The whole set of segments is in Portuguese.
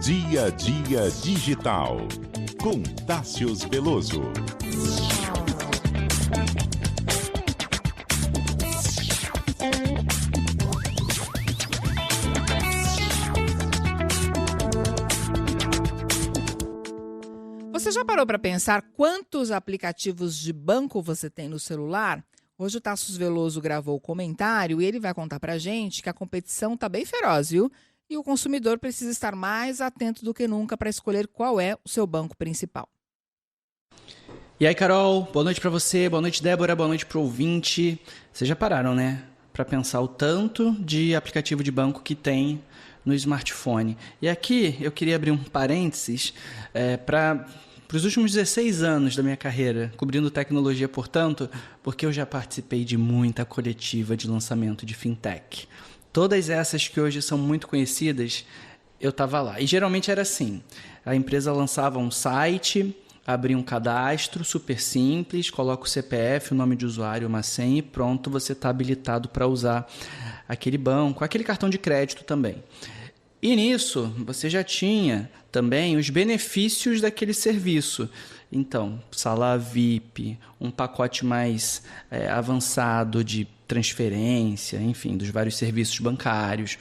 Dia a Dia Digital, com Tássius Veloso. Você já parou para pensar quantos aplicativos de banco você tem no celular? Hoje o Tássius Veloso gravou o comentário e ele vai contar para a gente que a competição está bem feroz, viu? E o consumidor precisa estar mais atento do que nunca para escolher qual é o seu banco principal. E aí, Carol, boa noite para você, boa noite, Débora, boa noite para o ouvinte. Vocês já pararam, né? Para pensar o tanto de aplicativo de banco que tem no smartphone. E aqui eu queria abrir um parênteses para os últimos 16 anos da minha carreira, cobrindo tecnologia, portanto, porque eu já participei de muita coletiva de lançamento de fintech. Todas essas que hoje são muito conhecidas, eu estava lá. E geralmente era assim, a empresa lançava um site, abria um cadastro super simples, coloca o CPF, o nome de usuário, uma senha e pronto, você está habilitado para usar aquele banco, aquele cartão de crédito também. E nisso, você já tinha também os benefícios daquele serviço. Então, sala VIP, um pacote mais avançado de transferência, enfim, dos vários serviços bancários,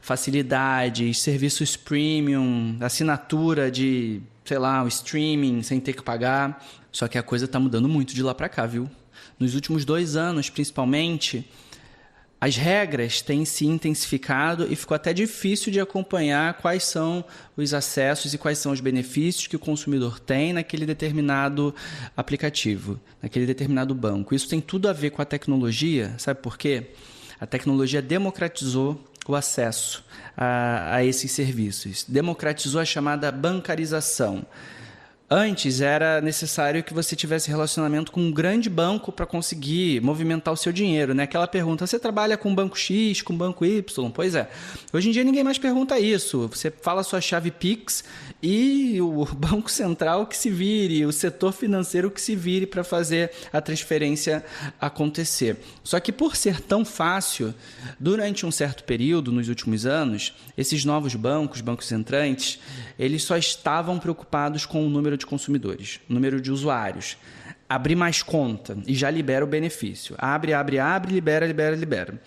facilidades, serviços premium, assinatura de, sei lá, o streaming sem ter que pagar. Só que a coisa está mudando muito de lá para cá, viu? Nos últimos 2 anos, principalmente, as regras têm se intensificado e ficou até difícil de acompanhar quais são os acessos e quais são os benefícios que o consumidor tem naquele determinado aplicativo, naquele determinado banco. Isso tem tudo a ver com a tecnologia, sabe por quê? A tecnologia democratizou o acesso a esses serviços, democratizou a chamada bancarização. Antes era necessário que você tivesse relacionamento com um grande banco para conseguir movimentar o seu dinheiro, né? Aquela pergunta, você trabalha com banco X, com banco Y? Pois é. Hoje em dia ninguém mais pergunta isso. Você fala a sua chave Pix e o Banco Central que se vire, o setor financeiro que se vire para fazer a transferência acontecer. Só que por ser tão fácil, durante um certo período, nos últimos anos, esses novos bancos, bancos entrantes, eles só estavam preocupados com o número de consumidores, o número de usuários. Abrir mais conta e já libera o benefício. Abre, libera.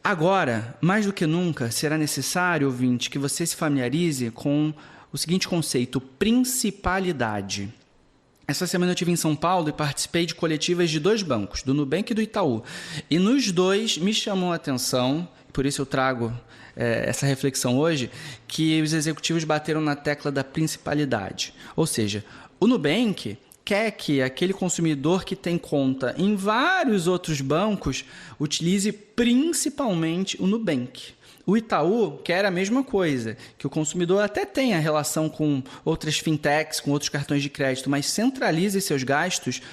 Agora, mais do que nunca, será necessário, ouvinte, que você se familiarize com o seguinte conceito, principalidade. Essa semana eu estive em São Paulo e participei de coletivas de 2 bancos, do Nubank e do Itaú. E nos 2 me chamou a atenção, por isso eu trago essa reflexão hoje, que os executivos bateram na tecla da principalidade. Ou seja, o Nubank quer que aquele consumidor que tem conta em vários outros bancos utilize principalmente o Nubank. O Itaú quer a mesma coisa, que o consumidor até tenha relação com outras fintechs, com outros cartões de crédito, mas centralize seus gastos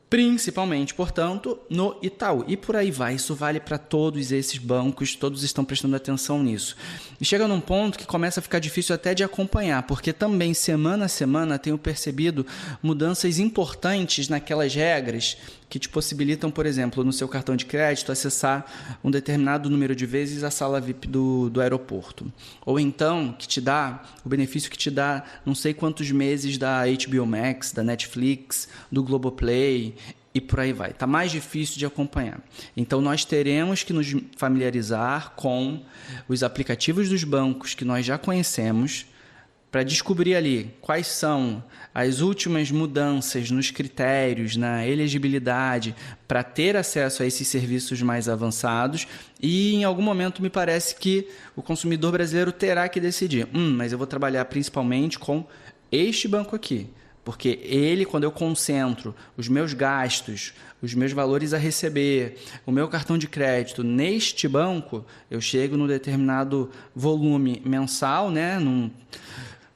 principalmente, portanto, no Itaú. E por aí vai, isso vale para todos esses bancos, todos estão prestando atenção nisso. E chega num ponto que começa a ficar difícil até de acompanhar, porque também semana a semana tenho percebido mudanças importantes naquelas regras que te possibilitam, por exemplo, no seu cartão de crédito, acessar um determinado número de vezes a sala VIP do aeroporto. Ou então, que te dá o benefício que te dá não sei quantos meses da HBO Max, da Netflix, do Globoplay e por aí vai. Está mais difícil de acompanhar. Então, nós teremos que nos familiarizar com os aplicativos dos bancos que nós já conhecemos, para descobrir ali quais são as últimas mudanças nos critérios, na elegibilidade, para ter acesso a esses serviços mais avançados. E em algum momento me parece que o consumidor brasileiro terá que decidir, mas eu vou trabalhar principalmente com este banco aqui. Porque ele, quando eu concentro os meus gastos, os meus valores a receber, o meu cartão de crédito neste banco, eu chego num determinado volume mensal, né,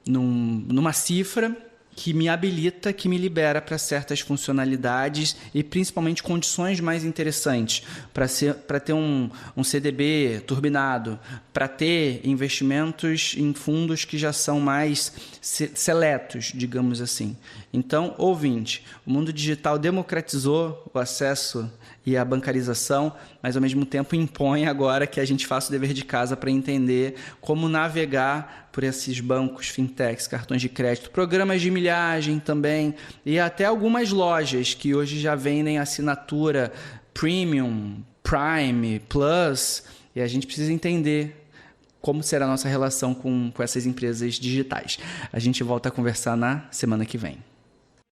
numa cifra que me habilita, que me libera para certas funcionalidades e principalmente condições mais interessantes, para ter um CDB turbinado, para ter investimentos em fundos que já são mais seletos, digamos assim. Então, ouvinte, o mundo digital democratizou o acesso e a bancarização, mas ao mesmo tempo impõe agora que a gente faça o dever de casa para entender como navegar por esses bancos, fintechs, cartões de crédito, programas de milhagem também, e até algumas lojas que hoje já vendem assinatura Premium, Prime, Plus, e a gente precisa entender como será a nossa relação com essas empresas digitais. A gente volta a conversar na semana que vem.